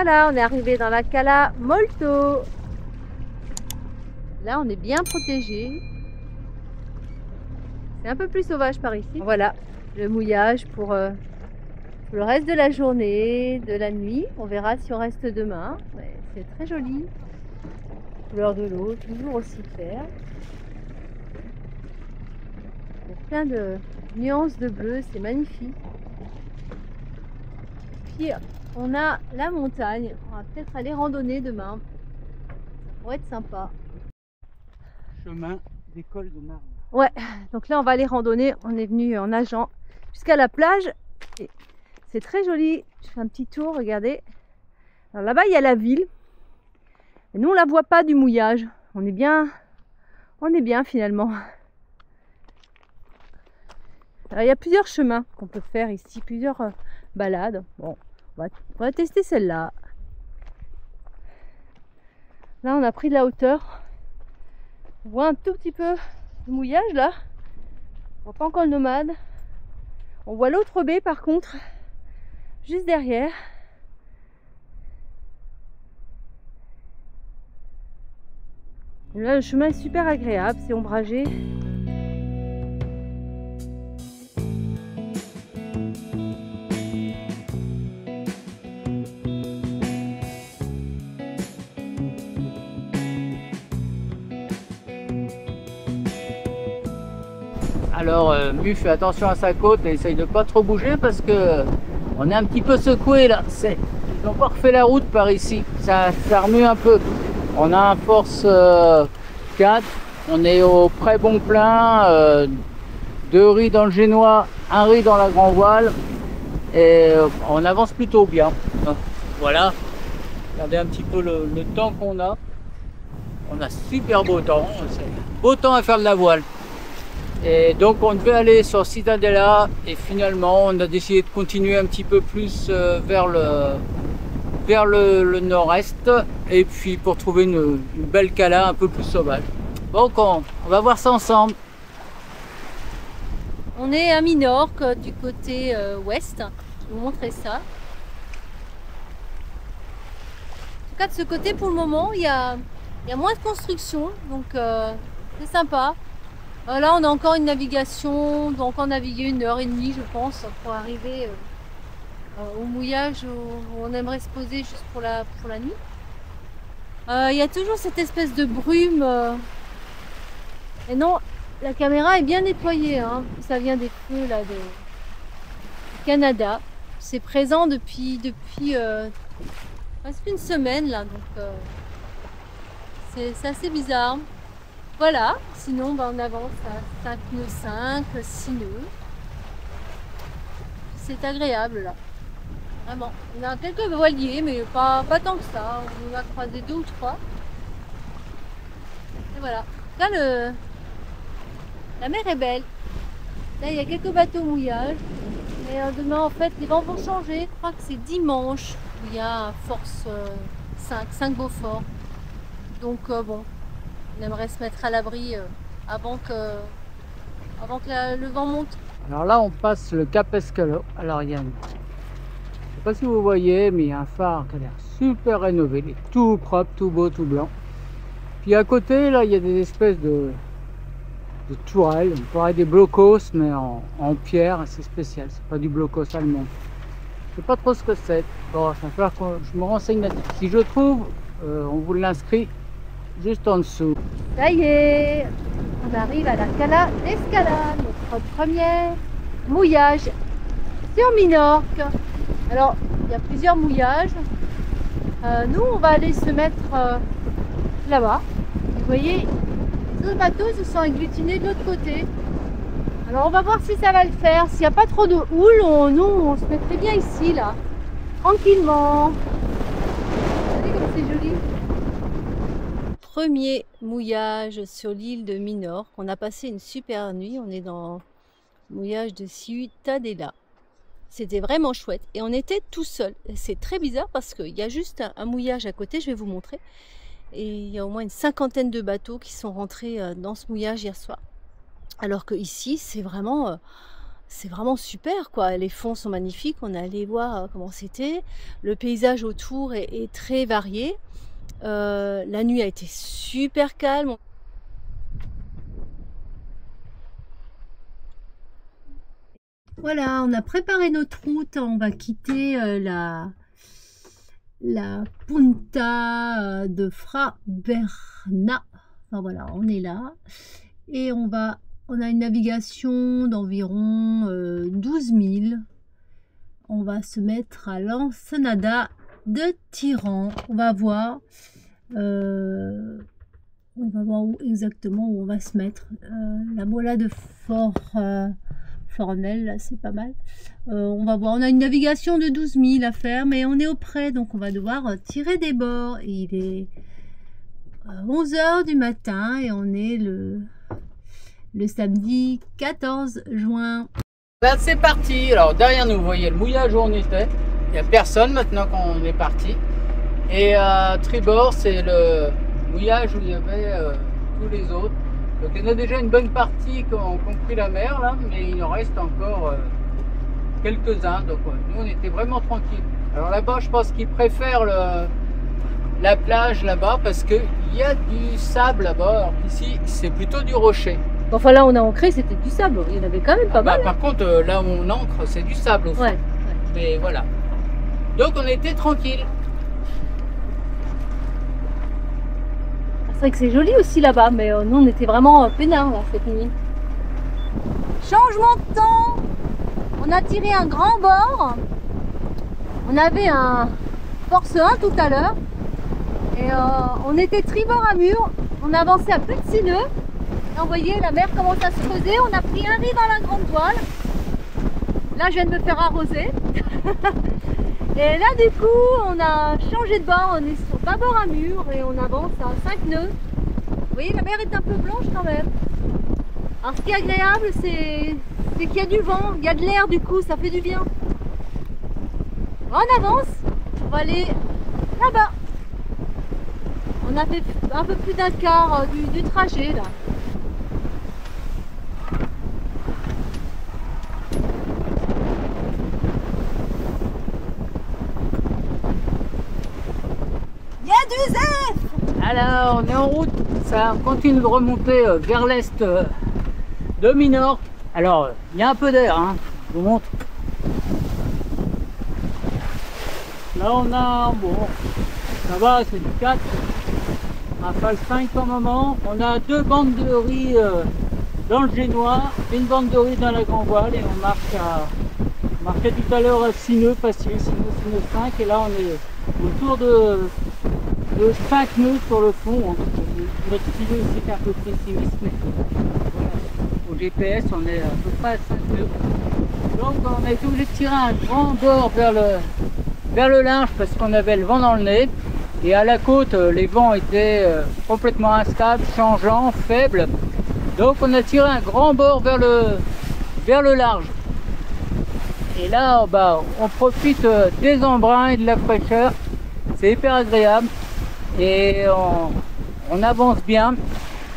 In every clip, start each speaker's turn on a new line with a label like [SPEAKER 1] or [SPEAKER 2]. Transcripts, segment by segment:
[SPEAKER 1] Voilà, on est arrivé dans la Cala Molto. Là, on est bien protégé. C'est un peu plus sauvage par ici. Voilà, le mouillage pour le reste de la journée, de la nuit. On verra si on reste demain. C'est très joli. Couleur de l'eau, toujours aussi claire. Il y a plein de nuances de bleu, c'est magnifique. Puis on a la montagne. On va peut-être aller randonner demain. Ça pourrait être sympa.
[SPEAKER 2] Chemin d'école de Marne.
[SPEAKER 1] Ouais, donc là on va aller randonner. On est venu en nageant jusqu'à la plage. Et c'est très joli. Je fais un petit tour, regardez. Alors là-bas il y a la ville. Et nous on la voit pas du mouillage. On est bien finalement. Alors il y a plusieurs chemins qu'on peut faire ici, plusieurs balades. Bon, on va tester celle-là. Là on a pris de la hauteur. On voit un tout petit peu le mouillage là. On voit pas encore le nomade. On voit l'autre baie par contre, juste derrière. Et là le chemin est super agréable, c'est ombragé.
[SPEAKER 2] Alors Mu fait attention à sa côte et essaye de pas trop bouger parce que on est un petit peu secoué là. Ils n'ont pas refait la route par ici. Ça remue un peu. On a un force 4. On est au pré bon plein. 2 riz dans le génois, 1 riz dans la grand voile. Et on avance plutôt bien. Voilà. Regardez un petit peu le temps qu'on a. On a super beau temps. Beau temps à faire de la voile. Et donc on devait aller sur Cittadella et finalement on a décidé de continuer un petit peu plus vers le nord-est et puis pour trouver une belle cala un peu plus sauvage. Donc on va voir ça ensemble.
[SPEAKER 1] On est à Minorque du côté ouest. Je vais vous montrer ça. En tout cas de ce côté pour le moment il y a moins de construction donc c'est sympa. Là on a encore une navigation, on doit encore naviguer 1h30 je pense pour arriver au mouillage où on aimerait se poser juste pour la nuit. Il y a toujours cette espèce de brume. Et non, la caméra est bien nettoyée, hein. Ça vient des feux là, du Canada. C'est présent depuis presque une semaine là, donc c'est assez bizarre. Voilà, sinon on avance à 5 nœuds 5, 6 nœuds. C'est agréable là. Vraiment. On a quelques voiliers, mais pas tant que ça. On en a croisé 2 ou 3. Et voilà. Là, la mer est belle. Là, il y a quelques bateaux au mouillage. Mais demain, en fait, les vents vont changer. Je crois que c'est dimanche où il y a force 5 Beaufort. Donc, bon. On aimerait se mettre à l'abri avant que le vent monte.
[SPEAKER 2] Alors là on passe le Cap Escalo. Alors il y a je sais pas si vous voyez, mais il y a un phare qui a l'air super rénové. Il est tout propre, tout beau, tout blanc. Puis à côté là il y a des espèces de tourelles. On pourrait des blocos mais en pierre, c'est spécial. C'est pas du blocos allemand. Je sais pas trop ce que c'est. Bon, ça va falloir que je me renseigne là-dessus. Si je trouve, on vous l'inscrit juste en dessous.
[SPEAKER 1] Ça y est, on arrive à la Cala d'Escala, notre premier mouillage sur Minorque. Alors, il y a plusieurs mouillages. Nous, on va aller se mettre là-bas. Vous voyez, les autres bateaux se sont agglutinés de l'autre côté. Alors, on va voir si ça va le faire. S'il n'y a pas trop de houle, nous, on se mettrait bien ici, là, tranquillement. Regardez comme c'est joli. Premier mouillage sur l'île de Minorque. On a passé une super nuit. On est dans le mouillage de Ciutadella. C'était vraiment chouette. Et on était tout seul. C'est très bizarre parce qu'il y a juste un mouillage à côté. Je vais vous montrer. Et il y a au moins une 50aine de bateaux qui sont rentrés dans ce mouillage hier soir. Alors que ici, c'est vraiment c'est vraiment super, quoi. Les fonds sont magnifiques. On est allé voir comment c'était. Le paysage autour est très varié. La nuit a été super calme. Voilà, on a préparé notre route. On va quitter la Punta de Fraberna. Enfin voilà, on est là. Et on a une navigation d'environ 12 000. On va se mettre à l'Ensenada de Tiran. On va voir exactement où on va se mettre. La Mola de Fornel, là, c'est pas mal. On va voir. On a une navigation de 12 000 à faire, mais on est au près, donc on va devoir tirer des bords. Et il est 11 h du matin et on est le samedi 14 juin.
[SPEAKER 2] Là, c'est parti. Alors, derrière nous, vous voyez le mouillage où on était. Il n'y a personne maintenant qu'on est parti. Et à tribord, c'est le mouillage où il y avait tous les autres. Donc, il y en a déjà une bonne partie qui ont pris la mer, là, mais il en reste encore quelques-uns. Donc, ouais, nous, on était vraiment tranquilles. Alors là-bas, je pense qu'ils préfèrent la plage là-bas parce qu'il y a du sable là-bas. Alors qu'ici, c'est plutôt du rocher.
[SPEAKER 1] Enfin là, on a ancré, c'était du sable. Il y en avait quand même pas mal.
[SPEAKER 2] Par contre, là où on ancre, c'est du sable au fond.
[SPEAKER 1] Ouais.
[SPEAKER 2] Mais voilà. Donc on était tranquille.
[SPEAKER 1] C'est vrai que c'est joli aussi là-bas, mais nous on était vraiment peinards là, cette nuit. Changement de temps. On a tiré un grand bord. On avait un force 1 tout à l'heure. Et on était tribord à mur. On avançait à plus de 6 nœuds. Là, vous voyez, la mer commence à se creuser. On a pris un riz dans la grande voile. Là, je viens de me faire arroser. Et là, du coup, on a changé de bord. On est sur bâbord à mur et on avance à 5 nœuds. Vous voyez, la mer est un peu blanche quand même. Alors, ce qui est agréable, c'est qu'il y a du vent. Il y a de l'air, du coup, ça fait du bien. On avance. On va aller là-bas. On a fait un peu plus d'un quart du trajet, là.
[SPEAKER 2] Alors, on est en route, ça continue de remonter vers l'est de Minorque. Alors, il y a un peu d'air, hein, je vous montre. Là, on a, bon, ça va, c'est du 4, rafale 5 par moment. On a 2 bandes de riz dans le Génois, une bande de riz dans la grand voile et on marquait tout à l'heure à 6 nœuds, facile, 6 nœuds, 5, et là on est autour de 5 nœuds sur le fond. Notre stylo c'est un peu pessimiste, mais voilà. Au GPS on est à peu près à 5 nœuds. Donc on a été obligé de tirer un grand bord vers le large parce qu'on avait le vent dans le nez. Et à la côte, les vents étaient complètement instables, changeants, faibles. Donc on a tiré un grand bord vers le large. Et là, bah, on profite des embruns et de la fraîcheur. C'est hyper agréable. Et on avance bien.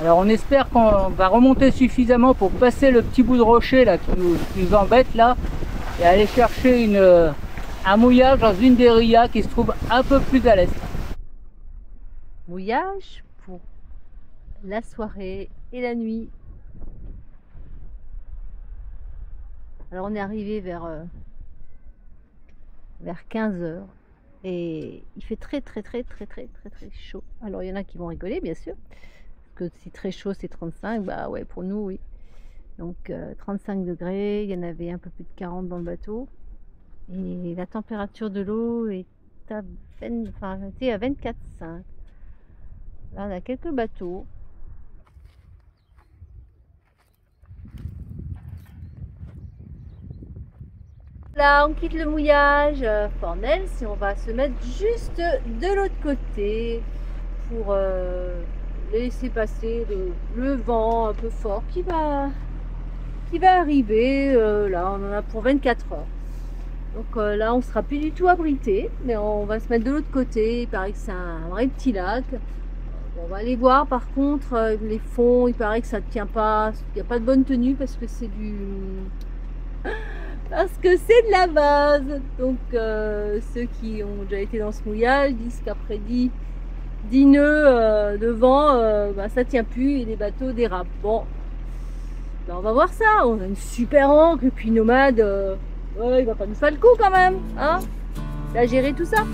[SPEAKER 2] Alors on espère qu'on va remonter suffisamment pour passer le petit bout de rocher là qui nous embête là. Et aller chercher un mouillage dans une des rias qui se trouve un peu plus à l'est.
[SPEAKER 1] Mouillage pour la soirée et la nuit. Alors on est arrivé vers 15 h et il fait très chaud. Alors il y en a qui vont rigoler bien sûr, parce que si très chaud c'est 35, bah ouais pour nous oui. Donc 35 degrés, il y en avait un peu plus de 40 dans le bateau. Et la température de l'eau est à 24,5. Là on a quelques bateaux. Là on quitte le mouillage Fornel, si on va se mettre juste de l'autre côté pour laisser passer le vent un peu fort qui va arriver. Là on en a pour 24 heures. Donc là on sera plus du tout abrité, mais on va se mettre de l'autre côté. Il paraît que c'est un vrai petit lac. On va aller voir par contre les fonds, il paraît que ça ne tient pas, il n'y a pas de bonne tenue parce que c'est Parce que c'est de la base. Donc ceux qui ont déjà été dans ce mouillage disent qu'après 10 nœuds de vent, bah, ça tient plus et les bateaux dérapent. Bon, ben, on va voir ça. On a une super ancre et puis Nomade, ouais, il va pas nous faire le coup quand même, hein. Il a géré tout ça.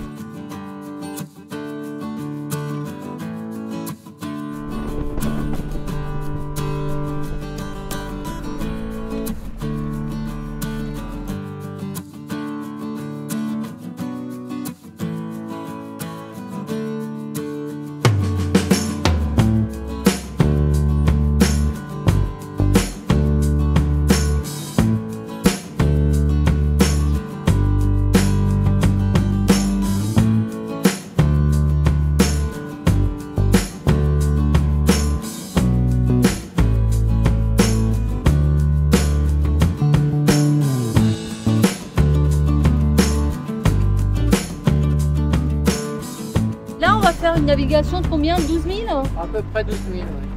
[SPEAKER 1] Une navigation de combien? 12 000?
[SPEAKER 2] À peu près 12 000, oui.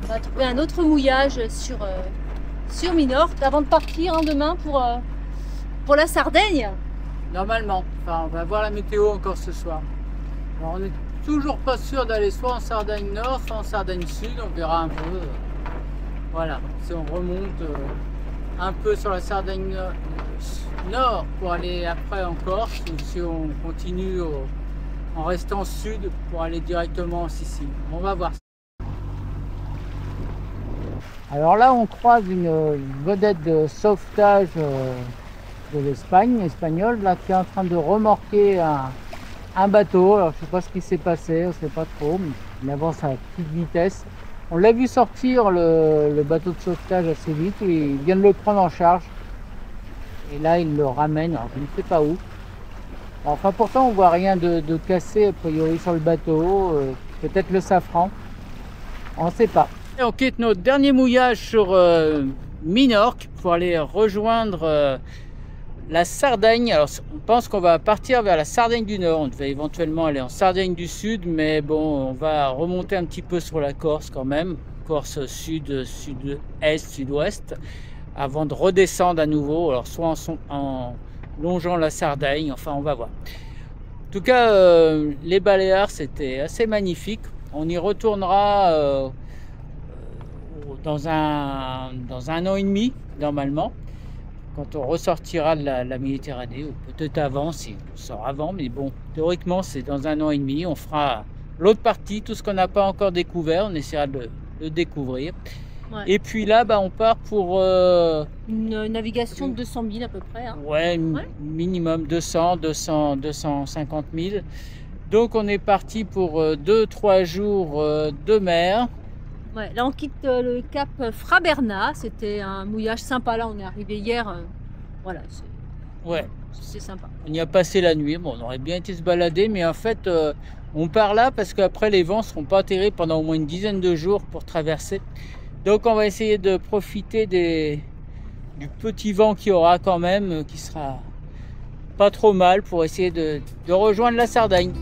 [SPEAKER 1] On va trouver un autre mouillage sur Minorque avant de partir demain pour la Sardaigne.
[SPEAKER 2] Normalement. Enfin, on va voir la météo encore ce soir. Alors, on n'est toujours pas sûr d'aller soit en Sardaigne Nord, soit en Sardaigne Sud. On verra un peu. Voilà. Si on remonte un peu sur la Sardaigne Nord pour aller après en Corse, ou si on continue en restant sud pour aller directement en Sicile. On va voir. Alors là, on croise une vedette de sauvetage de l'Espagne, espagnole, là, qui est en train de remorquer un bateau. Alors, je ne sais pas ce qui s'est passé, on ne sait pas trop, mais il avance à petite vitesse. On l'a vu sortir le bateau de sauvetage assez vite et il vient de le prendre en charge. Et là, il le ramène, alors je ne sais pas où. Enfin, pourtant, on voit rien de cassé a priori sur le bateau. Peut-être le safran. On ne sait pas. Et on quitte notre dernier mouillage sur Minorque pour aller rejoindre la Sardaigne. Alors, on pense qu'on va partir vers la Sardaigne du Nord. On devait éventuellement aller en Sardaigne du Sud, mais bon, on va remonter un petit peu sur la Corse quand même. Corse sud, sud-est, sud-ouest, avant de redescendre à nouveau. Alors, soit en longeant la Sardaigne, enfin on va voir. En tout cas, les Baléares, c'était assez magnifique. On y retournera dans un an et demi, normalement, quand on ressortira de la Méditerranée, ou peut-être avant, si on sort avant, mais bon, théoriquement, c'est dans un an et demi. On fera l'autre partie, tout ce qu'on n'a pas encore découvert, on essaiera de le découvrir. Ouais. Et puis là, bah, on part pour
[SPEAKER 1] une navigation de 200 000 à peu près. Hein.
[SPEAKER 2] Ouais, minimum 250 000. Donc on est parti pour 2-3 jours de mer.
[SPEAKER 1] Ouais, là on quitte le cap Fraberna. C'était un mouillage sympa. Là, on est arrivé hier. Voilà, c'est sympa.
[SPEAKER 2] On y a passé la nuit. Bon, on aurait bien été se balader, mais en fait, on part là parce qu'après les vents ne seront pas terribles pendant au moins une dizaine de jours pour traverser. Donc on va essayer de profiter du petit vent qu'il y aura quand même, qui sera pas trop mal pour essayer de rejoindre la Sardaigne.